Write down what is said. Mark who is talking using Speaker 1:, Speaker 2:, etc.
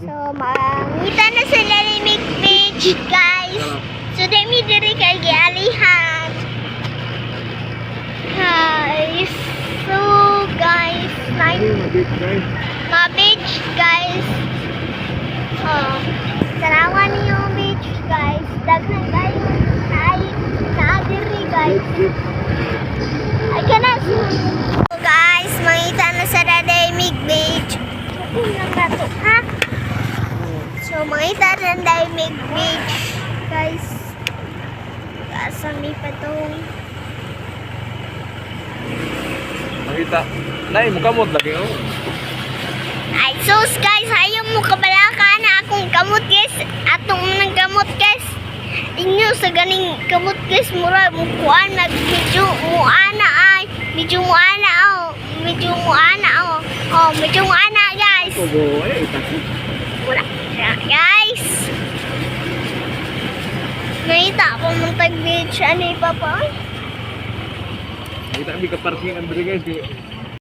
Speaker 1: So, mangita na sa Lalimig Beach, guys. So, dami diri kay gialihan. Guys. So, guys, ma-beach, guys. Tarawan niyo beach, guys. Daghan kayo na diri, guys. I cannot see. So, guys, mangita na sa Lalimig Beach. Ha? So, makita ng Daimig Beach, guys. Kasami pa itong
Speaker 2: Makita. Nay, mukamot lagi oh.
Speaker 1: ay, sus, guys, ayaw mo kabalaka na akong kamot, guys. Atong nang kamot, guys. Inyo sa ganing kamot, guys. Mura, mukuan, medyo muana, ay. Medyo muana, oh. Medyo muana, oh. Oh, medyo muana, guys. Wala siya, guys. Nakita ko mong tag-beach. Ano yung papa?
Speaker 2: Kita kami ka parking andre guys.